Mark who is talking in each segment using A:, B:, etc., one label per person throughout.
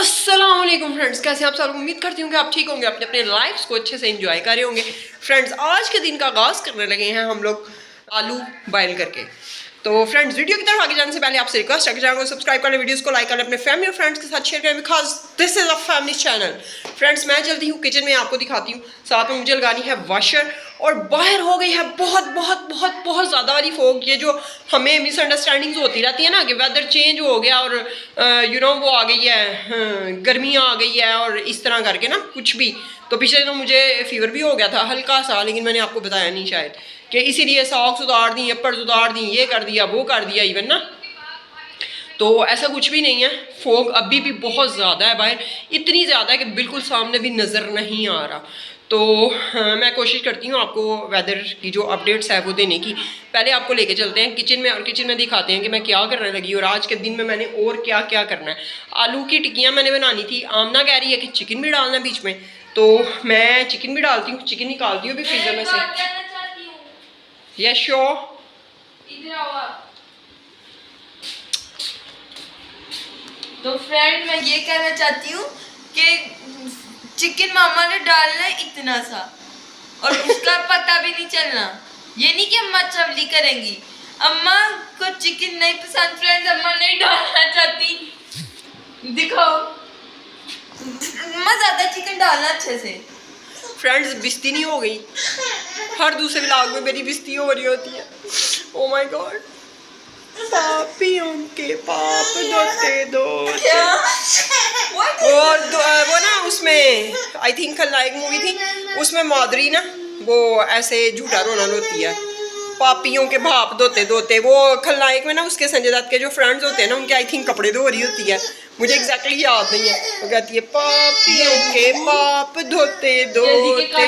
A: अस्सलाम वालेकुम फ्रेंड्स, कैसे आप सब? उम्मीद करती हूँ कि आप ठीक होंगे, अपने अपने लाइफ्स को अच्छे से एंजॉय कर रहे होंगे। फ्रेंड्स, आज के दिन का आगाज़ करने लगे हैं हम लोग आलू बॉयल करके। तो फ्रेंड्स, वीडियो की तरफ आगे जाने से पहले आपसे रिक्वेस्ट है कि चैनल को सब्सक्राइब करें, वीडियोस को लाइक करें, अपने फैमिली और फ्रेंड्स के साथ शेयर करें, because this is a family channel. Friends, मैं चलती हूँ किचन में, आपको दिखाती हूँ। साथ में मुझे लगानी है वॉशर, और बाहर हो गई है बहुत बहुत बहुत बहुत ज़्यादा वाली फोग। ये जो हमें मिसअंडरस्टैंडिंग्स होती रहती है ना कि वेदर चेंज हो गया और वो आ गई है, गर्मियाँ आ गई है और इस तरह करके ना कुछ भी। तो पिछले दिनों मुझे फीवर भी हो गया था हल्का सा, लेकिन मैंने आपको बताया नहीं शायद, कि इसीलिए सॉक्स उतार दी, एप्पल्स उतार दी, ये कर दिया वो कर दिया इवन ना। तो ऐसा कुछ भी नहीं है। फोग अभी भी बहुत ज़्यादा है बाहर, इतनी ज़्यादा है कि बिल्कुल सामने भी नज़र नहीं आ रहा। तो मैं कोशिश करती हूँ आपको वेदर की जो अपडेट्स है वो देने की। पहले आपको लेके चलते हैं किचन में, और किचन में दिखाते हैं कि मैं क्या करने लगी और आज के दिन में मैंने और क्या क्या करना है। आलू की टिक्कियाँ मैंने बनानी थी। आमना कह रही है कि चिकन भी डालना बीच में, तो मैं चिकन भी डालती हूँ। चिकन निकालती हूँ अभी फ्रीजर में से। Yes sure.
B: तो फ्रेंड, मैं ये कहना चाहती हूँ कि चिकन मामा ने डालना है इतना सा, और उसका पता भी नहीं चलना। ये नहीं कि अम्मा चवली करेंगी। अम्मा को चिकन नहीं पसंद फ्रेंड्स, अम्मा नहीं डालना चाहती। दिखाओ, अम्मा ज्यादा चिकन डालना अच्छे से।
A: फ्रेंड्स, बिस्ती नहीं हो गई, हर दूसरे व्लॉग में मेरी बिस्ती हो रही होती है। ओ माय गॉड, पापियों के पाप धोते धोते। वो ना उसमें आई थिंक खलनायक मूवी थी, उसमें माधुरी ना वो ऐसे झूठा रोना रोती है, पापियों के भाप धोते धोते। वो खलनायक में ना उसके संजय दत्त के जो फ्रेंड्स होते हैं ना, उनके आई थिंक कपड़े धो रही होती है, मुझे एग्जैक्टली याद नहीं है। वो कहती है पापियों के पाप धोते धोते।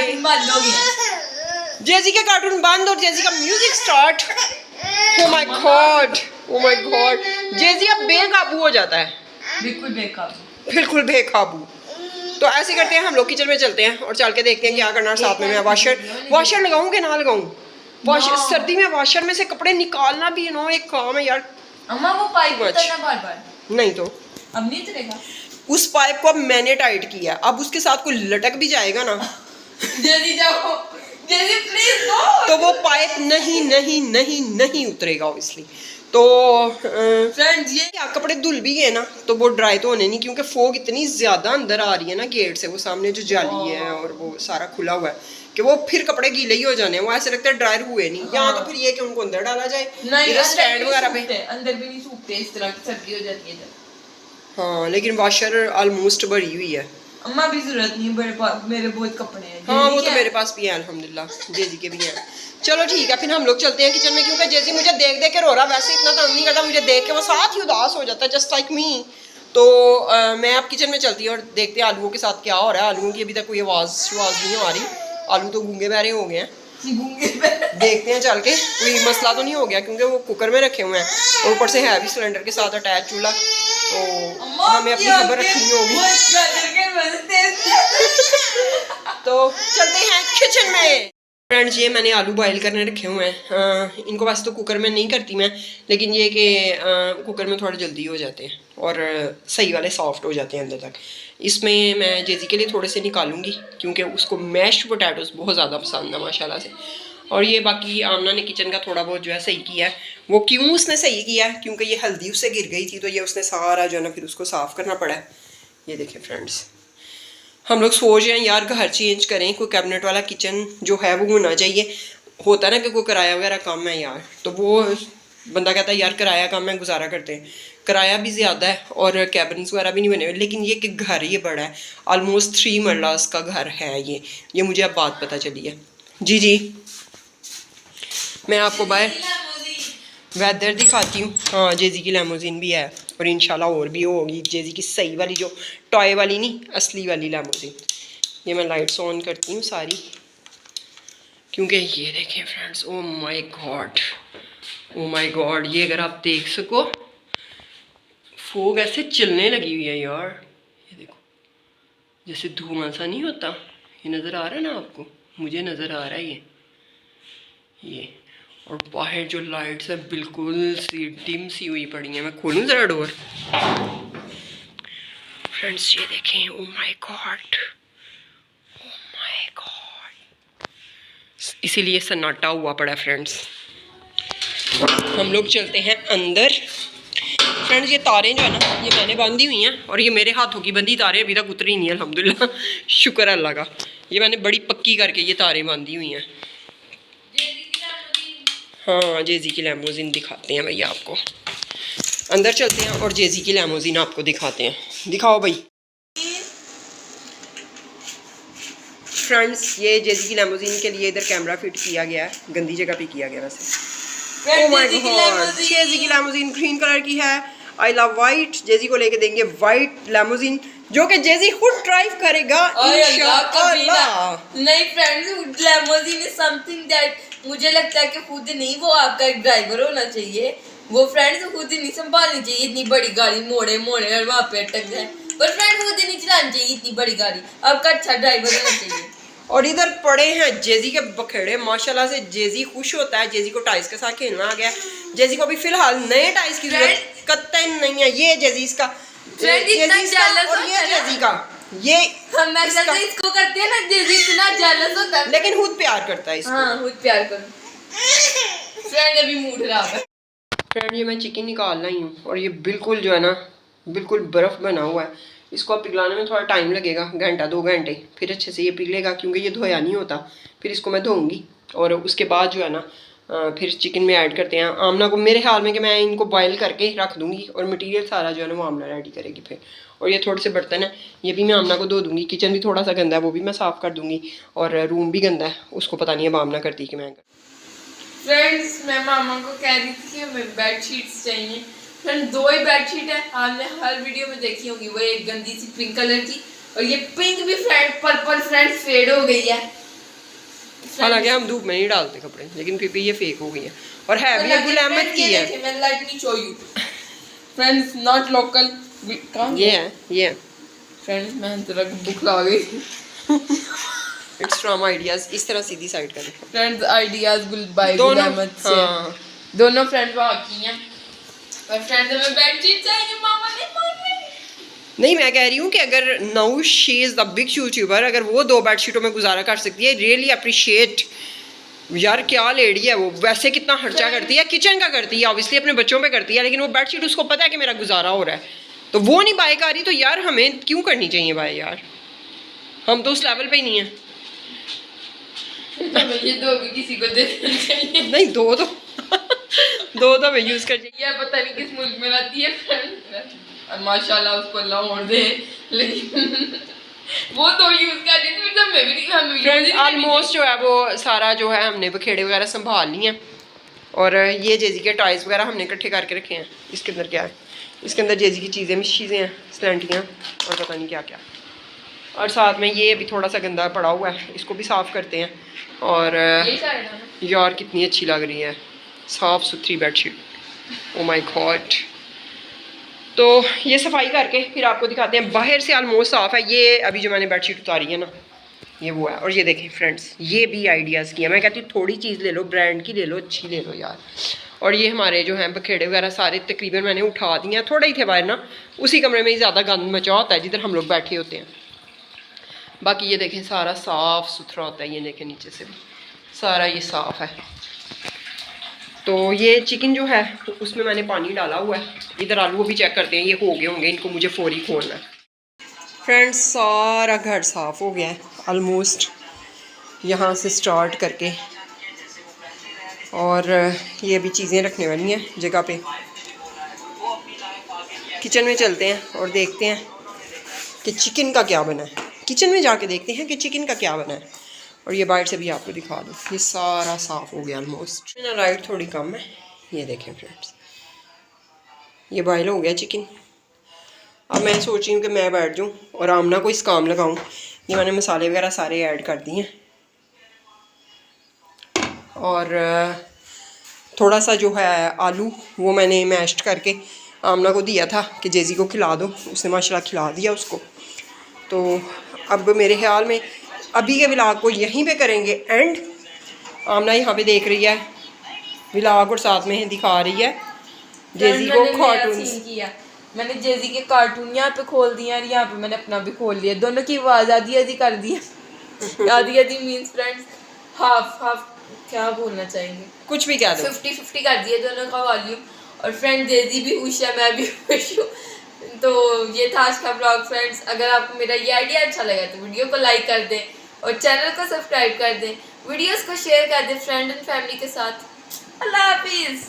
A: जेजी के कार्टून बंद और जेजी का music start. Oh my god, oh my god, JG अब बेकाबू हो जाता है,
B: बिल्कुल बेकाबू,
A: बिल्कुल बेकाबू। तो ऐसे करते हैं, हम लोग किचन में चलते हैं और चल के देखते हैं क्या करना है। साथ में मैं वॉशर लगाऊं कि ना लगाऊं? वॉशर, सर्दी में वॉशर में से कपड़े निकालना भी एक काम है यार।
B: अम्मा वो पाइप उतरना बार बार
A: नहीं तो
B: अब नहीं उतरेगा।
A: उस पाइप को अब मैंने टाइट किया, अब उसके साथ कोई लटक भी जाएगा ना
B: जल्दी जाओ, जल्दी प्लीज गो,
A: तो वो पाइप नहीं नहीं नहीं नहीं उतरेगा ऑब्वियसली। तो
B: फ्रेंड्स, ये
A: क्या कपड़े धुल भी गए ना तो वो ड्राई तो होने नहीं, क्योंकि फोग इतनी ज्यादा अंदर आ रही है ना गेट से, वो सामने जो जाली है और वो सारा खुला हुआ है कि वो फिर कपड़े गीले ही हो जाने हैं। वो ऐसे लगता है ड्रायर हुए नहीं। यहाँ तो फिर ये कि उनको अंदर डाला जाए,
B: नहीं,
A: स्टैंड वगैरह पे
B: अंदर भी नहीं सूखते, इस तरह की सर्दी हो जाती है।
A: हाँ, लेकिन वॉशर ऑलमोस्ट भरी हुई है।
B: अम्मा भी जरूरत नहीं, मेरे बहुत कपड़े हैं।
A: हाँ, वो तो मेरे पास भी है अल्हम्दुलिल्लाह, जेजी के भी हैं। चलो ठीक है, फिर हम लोग चलते हैं किचन में, क्योंकि जेजी मुझे देख देख के रो रहा। वैसे इतना तंग नहीं करता, मुझे देख के वो साथ ही उदास हो जाता है, जस्ट लाइक मी। तो मैं अब किचन में चलती हूँ और देखते हैं आलूओं के साथ क्या हो रहा है। आलूओं की अभी तक कोई आवाज़ नहीं आ रही, आलू तो गूंगे बहरे हो गए हैं। देखते हैं चल के, कोई मसला तो नहीं हो गया, क्योंकि वो कुकर में रखे हुए हैं और ऊपर से है भी सिलेंडर के साथ अटैच चूल्हा, तो हमें अपनी खबर रखनी होगी। तो चलते हैं किचन में। फ्रेंड्स, ये मैंने आलू बॉयल करने रखे हुए हैं। इनको वैसे तो कुकर में नहीं करती मैं, लेकिन ये कि कुकर में थोड़ा जल्दी हो जाते हैं और सही वाले सॉफ्ट हो जाते हैं अंदर तक। इसमें मैं जेजी के लिए थोड़े से निकालूंगी, क्योंकि उसको मैश्ड पोटैटोस बहुत ज़्यादा पसंद है माशाल्लाह से। और ये बाकी आमना ने किचन का थोड़ा बहुत जो है सही किया है। वो क्यों उसने सही किया है? क्योंकि ये हल्दी उससे गिर गई थी, तो ये उसने सारा जो है ना फिर उसको साफ़ करना पड़ा है। ये देखें फ्रेंड्स, हम लोग सोच रहे हैं यार घर चेंज करें, कोई कैबिनेट वाला किचन जो है वो होना चाहिए। होता है ना कि कोई किराया वगैरह कम है यार, तो वो बंदा कहता है यार किराया कम है, गुजारा करते हैं। किराया भी ज़्यादा है और कैबिनेट्स वगैरह भी नहीं बने हुए, लेकिन ये कि घर ये बड़ा है, ऑलमोस्ट 3 मरलास का घर है ये मुझे अब बात पता चली है। जी जी, मैं आपको बाय वेदर दिखाती हूँ। हाँ, जेजी की लैमोजीन भी है और इंशाल्लाह और भी होगी। जेजी की सही वाली, जो टॉय वाली नहीं, असली वाली लैमोजीन। ये मैं लाइट्स ऑन करती हूँ सारी, क्योंकि ये देखें friends, O my god, oh my God, ये अगर आप देख सको, फोग ऐसे चलने लगी हुई है यार। ये देखो, जैसे धुआं सा नहीं होता, ये नज़र आ रहा है ना आपको? मुझे नज़र आ रहा है ये। और बाहर जो लाइट्स है बिल्कुल सी डिम सी हुई पड़ी है। मैं खोलूँ ज़रा डोर? फ्रेंड्स ये देखें, ओ my god, oh my God, इसीलिए सन्नाटा हुआ पड़ा फ्रेंड्स। हम लोग चलते हैं अंदर। फ्रेंड्स ये तारें जो है ना, ये मैंने बांधी हुई हैं और ये मेरे हाथों की बंधी तारें अभी तक उतरी नहीं है अल्हम्दुलिल्लाह, शुक्र अल्लाह का। ये मैंने बड़ी पक्की करके ये तारें बांधी हुई हैं। हाँ जेजी की लैमोजिन दिखाते हैं भैया आपको। अंदर चलते हैं और जेजी की लैमोजिन आपको दिखाते हैं। दिखाओ भाई। फ्रेंड्स ये जेजी की लैमोजिन के लिए इधर कैमरा फिट किया गया है, गंदी जगह पे किया गया वैसे। Oh my God, जेजी की लैमोजिन ग्रीन कलर की है। I love white. जेजी को लेके देंगे वाइट लैमोजिन जो कि जेजी खुद ड्राइव करेगा इंशाअल्लाह।
B: नहीं फ्रेंड्स, लैमोजिन इज समथिंग दैट मुझे लगता है कि खुद नहीं, वो आपका एक ड्राइवर होना चाहिए। वो फ्रेंड्स खुद ही नहीं संभालनी चाहिए इतनी बड़ी गाड़ी, मोड़े मोड़े और वहाँ पे अटक जाए। पर फ्रेंड्स खुद ही नहीं चलानी चाहिए इतनी बड़ी गाड़ी, आपका अच्छा ड्राइवर होना चाहिए।
A: और इधर पड़े हैं जेजी के बखेड़े, माशाल्लाह से जेजी खुश होता है। जेजी को टाइस के साथ खेलना आ गया। जेजी को अभी फिलहाल नए टाइस की जरूरत कतई नहीं है। ये जेजी इसका, जेजी इसका और ये जेजी का, ये
B: हम इसको करते हैं ना, जेजी इतना जेलस होता है
A: लेकिन खुद प्यार करता है इसको।
B: हाँ खुद प्यार करो। फ्रेंड अभी मूड खराब है।
A: फ्रेंड ये मैं चिकन निकाल रही हूँ और ये बिल्कुल जो है ना, बिल्कुल बर्फ़ बना हुआ है। इसको अब पिघलाने में थोड़ा टाइम लगेगा, घंटा 2 घंटे, फिर अच्छे से ये पिघलेगा क्योंकि ये धोया नहीं होता। फिर इसको मैं धोऊंगी और उसके बाद जो है ना फिर चिकन में ऐड करते हैं। आमना को मेरे ख्याल में कि मैं इनको बॉयल करके रख दूँगी और मटेरियल सारा जो है ना वो आमना रेडी करेगी फिर। और ये थोड़े से बर्तन है, ये भी मैं आमना को धो दूँगी। किचन भी थोड़ा सा गंदा है, वो भी मैं साफ़ कर दूँगी। और रूम भी गंदा है, उसको पता नहीं है आमना करती कि मैं।
B: फ्रेंड्स मैं मामा को कह रही थी कि हमें बेडशीट्स चाहिए। फ्रेंड 2 ही बेडशीट है, आपने हर वीडियो में देखी होगी। वो एक गंदी सी पिंक कलर की और ये पिंक भी फ्रेंड पर्पल फ्रेंड फेड हो गई है।
A: हालांकि हम धूप में नहीं डालते कपड़े, लेकिन फिर भी ये फेक हो गई है और है भी गुल अहमद की है।
B: मैं लाइट नहीं show you friends, not local.
A: ये है
B: फ्रेंड्स मैं जरा भूख लग गई।
A: It's from ideas. इस तरह सीधी साइड कर
B: फ्रेंड्स आइडियाज गुल बाय गुल अहमद से।
A: हाँ।
B: दोनों फ्रेंड वहां की हैं। और फ्रेंड्स हमें बेडशीट चाहिए, मामा ने मान
A: नहीं मैं कह रही हूँ कि अगर nosh she is the big YouTuber, अगर वो 2 बेडशीटों में गुजारा कर सकती है, रियली अप्रिशिएट। यार क्या लेडी है वो, वैसे कितना खर्चा करती है, किचन का करती है, ऑब्वियसली अपने बच्चों पे करती है, लेकिन वो बेडशीट उसको पता है कि मेरा गुजारा हो रहा है, तो वो नहीं बाय कर रही, तो यार हमें क्यों करनी चाहिए बाय यार, हम तो उस लेवल पे ही नहीं है।
B: ये 2 भी किसी को दे देना चाहिए।
A: नहीं 2 तो मैं यूज़ कर चाहिए।
B: ये पता नहीं किस मुल्क में रहती है फ्रेंड, माशाल्लाह उसको अल्लाह और दे, लेकिन वो तो यूज कर रही थी, फिर तो मैं भी नहीं, हम
A: फ्रेंड्स ऑलमोस्ट जो है वो सारा जो है हमने बखेड़े वगैरह संभाल लिए हैं। और ये जेजी के टॉयज़ वगैरह हमने इकट्ठे करके रखे हैं। इसके अंदर क्या है, इसके अंदर जेजी की चीज़ें हैं, स्लैंटियाँ और पता नहीं क्या क्या। और साथ में ये भी थोड़ा सा गंदा पड़ा हुआ है, इसको भी साफ़ करते हैं। और यार कितनी अच्छी लग रही है, साफ़ सुथरी बेडशीट, ओ माय गॉड। तो ये सफाई करके फिर आपको दिखाते हैं। बाहर से ऑलमोस्ट साफ़ है। ये अभी जो मैंने बेडशीट उतारी है ना, ये वो है। और ये देखें फ्रेंड्स, ये भी आइडियाज़ किया। मैं कहती हूँ थोड़ी चीज़ ले लो, ब्रांड की ले लो, अच्छी ले लो यार। और ये हमारे जो हैं बखेड़े वगैरह सारे तकरीबन मैंने उठा दिए हैं, थोड़े ही थे बाहर ना, उसी कमरे में ही ज़्यादा गंद मचा होता है जिधर हम लोग बैठे होते हैं। बाकी ये देखें सारा साफ़ सुथरा होता है। ये देखें नीचे से भी सारा ये साफ़ है। तो ये चिकन जो है उसमें मैंने पानी डाला हुआ है। इधर आलू भी चेक करते हैं, ये हो गए होंगे, इनको मुझे फौरी खोलना है। फ्रेंड्स सारा घर साफ़ हो गया है ऑलमोस्ट, यहाँ से स्टार्ट करके। और ये भी चीज़ें रखने वाली हैं जगह पे। किचन में चलते हैं और देखते हैं कि चिकन का क्या बना है। किचन में जाके देखते हैं कि चिकन का क्या बना है। और ये बाहर से भी आपको दिखा दूँ, ये सारा साफ़ हो गया ऑलमोस्ट। मेरा लाइट थोड़ी कम है, ये देखें फ्रेंड्स, ये बॉयल हो गया चिकन। अब मैं सोच रही हूँ कि मैं बैठ जाऊँ और आमना को इस काम लगाऊँ। ये मैंने मसाले वगैरह सारे ऐड कर दिए हैं। और थोड़ा सा जो है आलू वो मैंने मैश्ड करके आमना को दिया था कि जेजी को खिला दो, उसने माशाल्लाह खिला दिया उसको। तो अब मेरे ख्याल में अभी के व्लॉग को यहीं पे करेंगे एंड। आमना यहाँ पे देख रही है व्लॉग और साथ में दिखा रही है जेजी को कार्टून्स।
B: मैंने जेजी के कार्टून यहाँ पे खोल दिए और यहाँ पे मैंने अपना भी खोल लिया, दोनों की आवाज़ आधी आधी कर दी है। आधी आधी मीन्स फ्रेंड्स हाफ हाफ, क्या बोलना चाहेंगे,
A: कुछ भी क्या दो।
B: 50-50 कर दिया दोनों का वॉल्यूम। और फ्रेंड जेजी भी खुश है, मैं भी खुश हूँ। तो ये था आज का ब्लॉग फ्रेंड्स। अगर आपको मेरा ये आइडिया अच्छा लगा तो वीडियो को लाइक कर दें और चैनल को सब्सक्राइब कर दें, वीडियोस को शेयर कर दें फ्रेंड एंड फैमिली के साथ। अल्लाह हाफिज़।